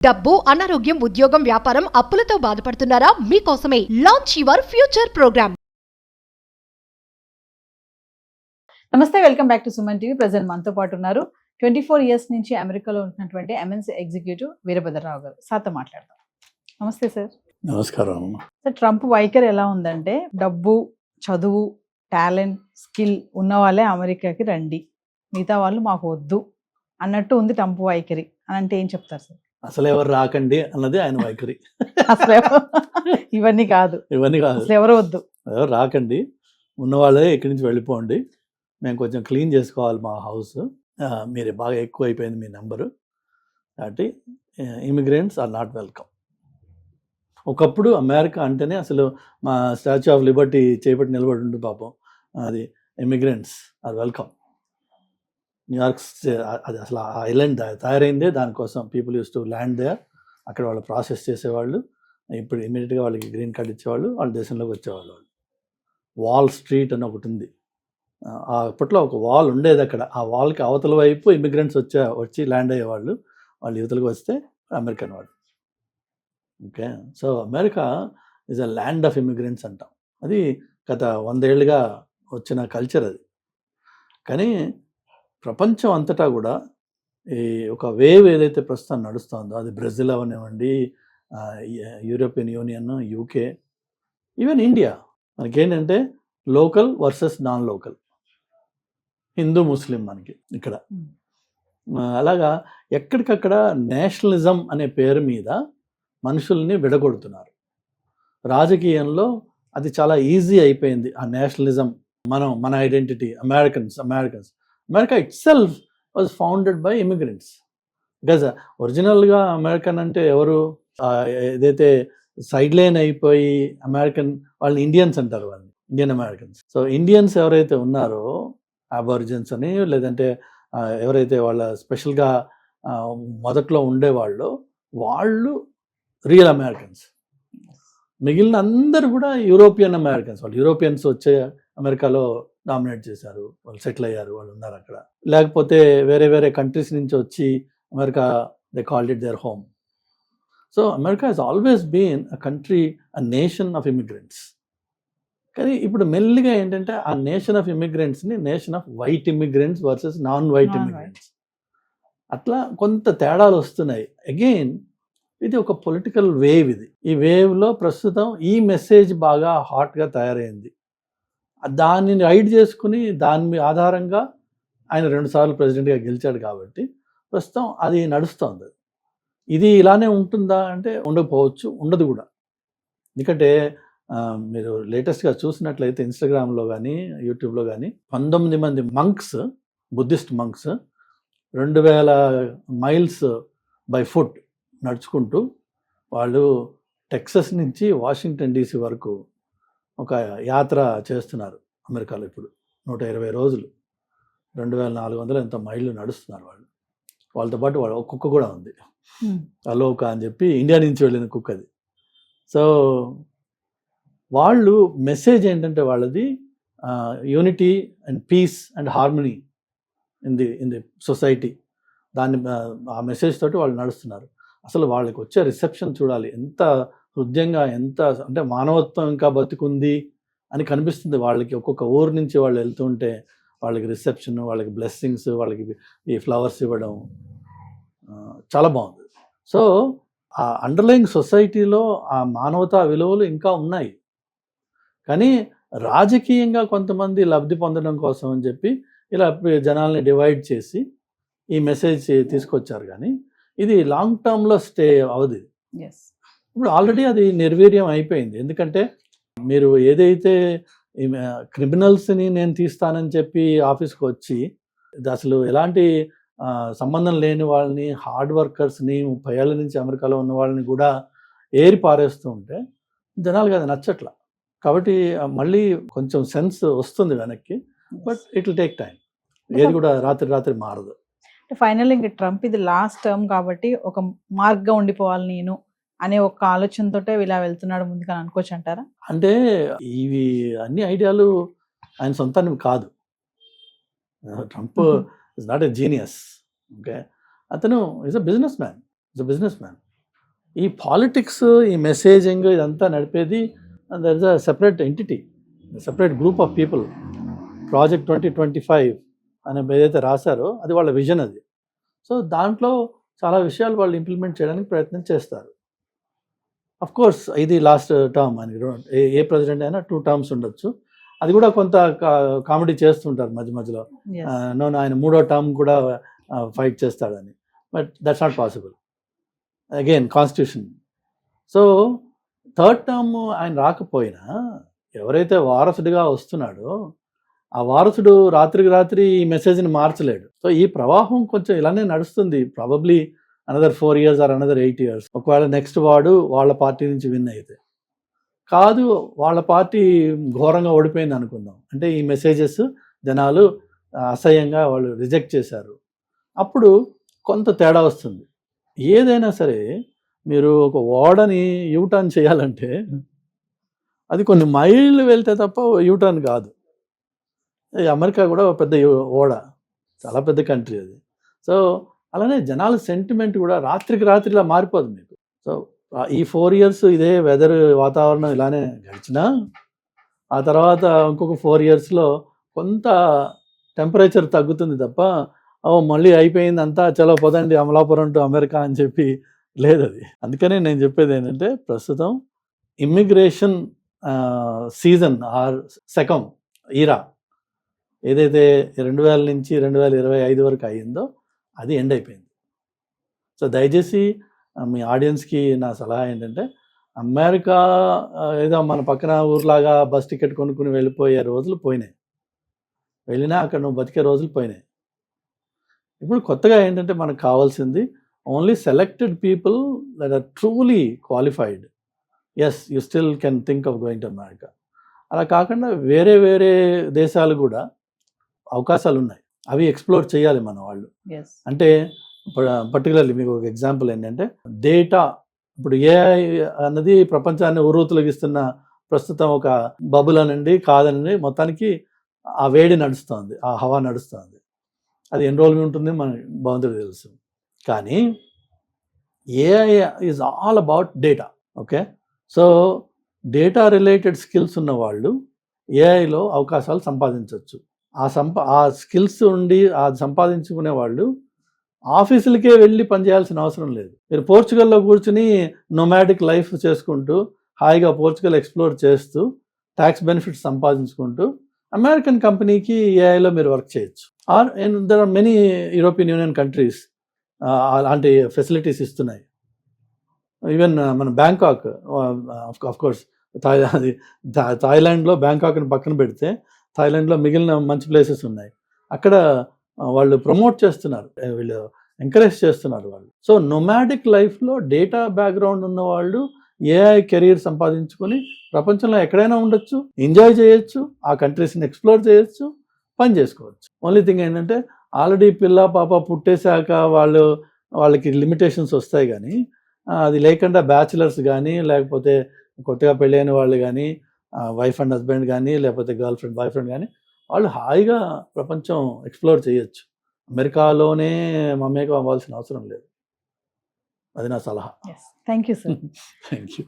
డబ్బు, అనారోగ్యం, ఉద్యోగం, వ్యాపారం, అప్పులతో బాధపడుతున్నారా? మీకోసమే లాంచ్ యువర్ ఫ్యూచర్ ప్రోగ్రామ్. నమస్తే, welcome back to Suman TV. Present మనతో పాటు ఉన్నారు 24 ఇయర్స్ నుంచి అమెరికాలో ఉంటున్నటువంటి ఎంఎన్సీ ఎగ్జిక్యూటివ్ వీరభద్రరావు గారు. సార్తో మాట్లాడదాం. నమస్తే సార్. నమస్కారం. సార్, ట్రంప్ వైఖరి ఎలా ఉందంటే డబ్బు, చదువు, టాలెంట్, స్కిల్ ఉన్న వాళ్ళే అమెరికాకి రండి, మిగతా వాళ్ళు మాకు వద్దు అన్నట్టు ఉంది ట్రంప్ వైఖరి. అని అంటే ఏం చెప్తారు సార్? అసలు ఎవరు రాకండి అన్నది ఆయన వైఖరి. అసలు ఇవన్నీ కాదు, అసలు ఎవరు వద్దు, ఎవరు రాకండి, ఉన్నవాళ్ళే ఇక్కడి నుంచి వెళ్ళిపోండి, మేము కొంచెం క్లీన్ చేసుకోవాలి మా హౌస్, మీరు బాగా ఎక్కువ అయిపోయింది మీ నెంబరు, కాబట్టి ఇమిగ్రెంట్స్ ఆర్ నాట్ వెల్కమ్. ఒకప్పుడు అమెరికా అంటేనే అసలు మా స్టాచ్యూ ఆఫ్ లిబర్టీ చేపట్టి నిలబడి ఉంటుంది పాపం, అది ఇమిగ్రెంట్స్ ఆర్ వెల్కమ్. న్యూయార్క్ అది అసలు ఆ ఐలాండ్ తయారైందే దానికోసం. People use to land there, అక్కడ వాళ్ళు ప్రాసెస్ చేసేవాళ్ళు, ఇప్పుడు ఇమీడియట్గా వాళ్ళకి గ్రీన్ కార్డ్ ఇచ్చేవాళ్ళు, వాళ్ళ దేశంలోకి వచ్చేవాళ్ళు. వాల్ స్ట్రీట్ అని ఒకటి ఉంది, అప్పట్లో ఒక వాల్ ఉండేది అక్కడ, ఆ వాల్కి అవతల వైపు ఇమిగ్రెంట్స్ వచ్చి ల్యాండ్ అయ్యేవాళ్ళు, వాళ్ళు యువతలకు వస్తే అమెరికన్ వాళ్ళు. Okay, so America is a land of immigrants అంటాం. అది గత 100 ఏళ్ళుగా వచ్చిన కల్చర్ అది. కానీ ప్రపంచం అంతటా కూడా ఈ ఒక వేవ్ ఏదైతే ప్రస్తుతం నడుస్తుందో, అది బ్రెజిల్ అవనివ్వండి, European union, UK, even India, మనకేంటంటే local versus non local, Hindu Muslim మనకి ఇక్కడ. అలాగా ఎక్కడికక్కడ నేషనలిజం అనే పేరు మీద మనుషుల్ని విడగొడుతున్నారు. రాజకీయంలో అది చాలా ఈజీ అయిపోయింది ఆ నేషనలిజం. మన identity Americans. America itself was founded by immigrants. Because ఒరిజినల్గా అమెరికన్ అంటే ఎవరు? ఏదైతే సైడ్ లైన్ అయిపోయి అమెరికన్ వాళ్ళని ఇండియన్స్ అంటారు, వాళ్ళని ఇండియన్ అమెరికన్స్. సో ఇండియన్స్ ఎవరైతే ఉన్నారో, అబారిజిన్స్ అని, లేదంటే ఎవరైతే వాళ్ళ స్పెషల్గా మొదట్లో ఉండేవాళ్ళు, వాళ్ళు రియల్ అమెరికన్స్. మిగిలిన అందరూ కూడా యూరోపియన్ అమెరికన్స్. వాళ్ళు యూరోపియన్స్ వచ్చే అమెరికాలో డామినేట్ చేశారు, వాళ్ళు సెటిల్ అయ్యారు, వాళ్ళు ఉన్నారు అక్కడ. లేకపోతే వేరే వేరే కంట్రీస్ నుంచి వచ్చి America, they called it their home. So America has always been a country, a nation of immigrants. కానీ ఇప్పుడు మెల్లిగా ఏంటంటే ఆ నేషన్ ఆఫ్ ఇమిగ్రెంట్స్ని nation of white immigrants versus non white immigrants, అట్లా కొంత తేడాలు వస్తున్నాయి. అగైన్ ఇది ఒక పొలిటికల్ వేవ్. ఇది ఈ వేవ్లో ప్రస్తుతం ఈ మెసేజ్ బాగా హాట్గా తయారైంది. దాన్ని రైడ్ చేసుకుని దాని ఆధారంగా ఆయన 2 సార్లు ప్రెసిడెంట్గా గెలిచాడు కాబట్టి ప్రస్తుతం అది నడుస్తుంది. ఇది ఇలానే ఉంటుందా అంటే ఉండకపోవచ్చు, ఉండదు కూడా. ఎందుకంటే మీరు లేటెస్ట్గా చూసినట్లయితే ఇన్స్టాగ్రామ్లో కానీ యూట్యూబ్లో కానీ 19 మంది monks, Buddhist monks 2000 miles by foot నడుచుకుంటూ వాళ్ళు టెక్సస్ నుంచి వాషింగ్టన్ డీసీ వరకు ఒక యాత్ర చేస్తున్నారు అమెరికాలో. ఇప్పుడు 120 రోజులు 2400 ఎంతో మైళ్ళు నడుస్తున్నారు వాళ్ళు. వాళ్ళతో పాటు వాళ్ళ ఒక కుక్క కూడా ఉంది, అలోక అని చెప్పి, ఇండియా నుంచి వెళ్ళిన కుక్క అది. సో వాళ్ళు మెసేజ్ ఏంటంటే వాళ్ళది unity and peace and harmony in the society. దాన్ని ఆ మెసేజ్ తోటి వాళ్ళు నడుస్తున్నారు. అసలు వాళ్ళకి వచ్చే రిసెప్షన్ చూడాలి, ఎంత హృదయంగా, ఎంత అంటే మానవత్వం ఇంకా బతికుంది అని కనిపిస్తుంది వాళ్ళకి. ఒక్కొక్క ఊరు నుంచి వాళ్ళు వెళ్తుంటే వాళ్ళకి రిసెప్షన్, వాళ్ళకి బ్లెస్సింగ్స్, వాళ్ళకి ఈ ఫ్లవర్స్ ఇవ్వడం చాలా బాగుంది. సో ఆ అండర్లయింగ్ సొసైటీలో ఆ మానవతా విలువలు ఇంకా ఉన్నాయి. కానీ రాజకీయంగా కొంతమంది లబ్ధి పొందడం కోసం అని చెప్పి ఇలా జనాల్ని డివైడ్ చేసి ఈ మెసేజ్ తీసుకొచ్చారు. కానీ ఇది లాంగ్ టర్మ్లో స్టే అవదు. ఇప్పుడు ఆల్రెడీ అది నిర్వీర్యం అయిపోయింది. ఎందుకంటే మీరు ఏదైతే క్రిమినల్స్ని నేను తీస్తానని చెప్పి ఆఫీస్కి వచ్చి అసలు ఎలాంటి సంబంధం లేని వాళ్ళని, హార్డ్ వర్కర్స్ని, 30 ఏళ్ళ నుంచి అమెరికాలో ఉన్న వాళ్ళని కూడా ఏరి పారేస్తూ ఉంటే జనాలకు అది నచ్చట్లా. కాబట్టి మళ్ళీ కొంచెం సెన్స్ వస్తుంది వెనక్కి, but it will take time. ఏది కూడా రాత్రి మారదు. ఫైనల్ ఇంక ట్రంప్ ఇది లాస్ట్ టర్మ్ కాబట్టి ఒక మార్క్గా ఉండిపోవాలి నేను అనే ఒక ఆలోచనతోటే ఇలా వెళ్తున్నాడు ముందుకు అని అనుకోవచ్చు అంటారా? అంటే ఇవి అన్ని ఐడియాలు ఆయన సొంతానికి కాదు. Trump is not a genius. Okay, అతను ఈజ్ అ బిజినెస్ మ్యాన్. ఈ పాలిటిక్స్, ఈ మెసేజింగ్ ఇదంతా నడిపేది there is a separate entity, separate group of people. Project 2025 అని ఏదైతే రాశారో అది వాళ్ళ విజన్ అది. సో దాంట్లో చాలా విషయాలు వాళ్ళు ఇంప్లిమెంట్ చేయడానికి ప్రయత్నం చేస్తారు. అఫ్ కోర్స్ ఇది లాస్ట్ టర్మ్ అని ఏ ప్రెసిడెంట్ అయినా 2 టర్మ్స్ ఉండొచ్చు. అది కూడా కొంత కామెడీ చేస్తుంటారు మధ్య మధ్యలో. నో, ఆయన 3వ టర్మ్ కూడా ఫైట్ చేస్తాడని. But that's not possible. Again constitution. So 3rd term ఆయన రాకపోయినా ఎవరైతే వారసుడిగా వస్తున్నాడో ఆ వారసుడు రాత్రికి రాత్రి ఈ మెసేజ్ని మార్చలేడు. సో ఈ ప్రవాహం కొంచెం ఇలానే నడుస్తుంది. Probably another 4 years or another 8 years. ఒకవేళ నెక్స్ట్ వాడు వాళ్ళ పార్టీ నుంచి విన్ అయితే, కాదు వాళ్ళ పార్టీ ఘోరంగా ఓడిపోయింది అనుకుందాం, అంటే ఈ మెసేజెస్ జనాలు అసహ్యంగా వాళ్ళు రిజెక్ట్ చేశారు, అప్పుడు కొంత తేడా వస్తుంది. ఏదైనా సరే మీరు ఒక ఓడని యూటర్న్ చేయాలంటే అది కొన్ని మైళ్ళు వెళ్తే తప్ప యూటర్న్ కాదు. ఈ అమెరికా కూడా ఒక పెద్ద ఓడ, చాలా పెద్ద కంట్రీ అది. సో అలానే జనాల సెంటిమెంట్ కూడా రాత్రికి రాత్రి ఇలా మారిపోదు మీకు. సో ఈ 4 years ఇదే వెదర్ వాతావరణం ఇలానే గడిచినా ఆ తర్వాత ఇంకొక 4 yearsలో కొంత టెంపరేచర్ తగ్గుతుంది తప్ప మళ్ళీ అయిపోయింది అంతా, చలో పోదండి అమలాపురం టు అమెరికా అని చెప్పి లేదు అది. అందుకనే నేను చెప్పేది ఏంటంటే ప్రస్తుతం ఇమ్మిగ్రేషన్ సీజన్ ఆర్ సెకండ్ ఈరా ఏదైతే 2000 నుంచి 2025 వరకు అయ్యిందో అది ఎండ్ అయిపోయింది. సో దయచేసి మీ ఆడియన్స్కి నా సలహా ఏంటంటే అమెరికా ఏదో మన పక్కన ఊర్లాగా బస్ టికెట్ కొనుక్కుని వెళ్ళిపోయే రోజులు పోయినాయి. వెళ్ళినా అక్కడ నువ్వు బతికే రోజులు పోయినాయి. ఇప్పుడు కొత్తగా ఏంటంటే మనకు కావాల్సింది only selected people that are truly qualified. Yes, you still can think of going to America. అలా కాకుండా వేరే వేరే దేశాలు కూడా అవకాశాలు ఉన్నాయి, అవి ఎక్స్ప్లోర్ చేయాలి మన వాళ్ళు. అంటే పర్టికులర్లీ మీకు ఒక ఎగ్జాంపుల్ ఏంటంటే డేటా. ఇప్పుడు ఏఐ అన్నది ప్రపంచాన్ని ఉర్రూతలగిస్తున్న ప్రస్తుతం ఒక బబుల్ అనండి కాదనండి మొత్తానికి ఆ వేడి నడుస్తుంది, ఆ హవా నడుస్తుంది. అది ఎన్ని రోజులు ఉంటుంది మన భగవంతుడికి తెలుసు. కానీ AI is all about data. Okay, so data related skills ఉన్న వాళ్ళు ఏఐలో అవకాశాలు సంపాదించవచ్చు. ఆ స్కిల్స్ ఉండి అది సంపాదించుకునే వాళ్ళు ఆఫీసులకే వెళ్ళి పనిచేయాల్సిన అవసరం లేదు. మీరు పోర్చుగల్లో కూర్చుని నొమాడిక్ లైఫ్ చేసుకుంటూ హాయిగా పోర్చుగల్ ఎక్స్ప్లోర్ చేస్తూ ట్యాక్స్ బెనిఫిట్స్ సంపాదించుకుంటూ అమెరికన్ కంపెనీకి ఏఐలో మీరు వర్క్ చేయొచ్చు. Or there are many European union countries అలాంటి ఫెసిలిటీస్ ఇస్తున్నాయి. ఈవెన్ మన బ్యాంకాక్, ఆఫ్కోర్స్ థాయిలాండ్లో బ్యాంకాక్ని పక్కన పెడితే థాయిలాండ్లో మిగిలిన మంచి ప్లేసెస్ ఉన్నాయి. అక్కడ వాళ్ళు ప్రమోట్ చేస్తున్నారు, వీళ్ళు ఎంకరేజ్ చేస్తున్నారు వాళ్ళు. సో నొమాడిక్ లైఫ్లో డేటా బ్యాక్గ్రౌండ్ ఉన్న వాళ్ళు ఏఐ కెరీర్ సంపాదించుకొని ప్రపంచంలో ఎక్కడైనా ఉండొచ్చు, ఎంజాయ్ చేయొచ్చు, ఆ కంట్రీస్ని ఎక్స్ప్లోర్ చేయొచ్చు, పని చేసుకోవచ్చు. ఓన్లీ థింగ్ ఏంటంటే ఆల్రెడీ పిల్ల పాప పుట్టేశాక వాళ్ళకి లిమిటేషన్స్ వస్తాయి. కానీ అది లేకుండా బ్యాచిలర్స్ కానీ లేకపోతే కొత్తగా పెళ్ళైన వాళ్ళు కానీ వైఫ్ అండ్ హస్బెండ్ కానీ లేకపోతే గర్ల్ ఫ్రెండ్ బాయ్ ఫ్రెండ్ కానీ వాళ్ళు హాయిగా ప్రపంచం ఎక్స్ప్లోర్ చేయొచ్చు. అమెరికాలోనే మమ్మేగా అవ్వాల్సిన అవసరం లేదు. అది నా సలహా. Thank you sir. Thank you.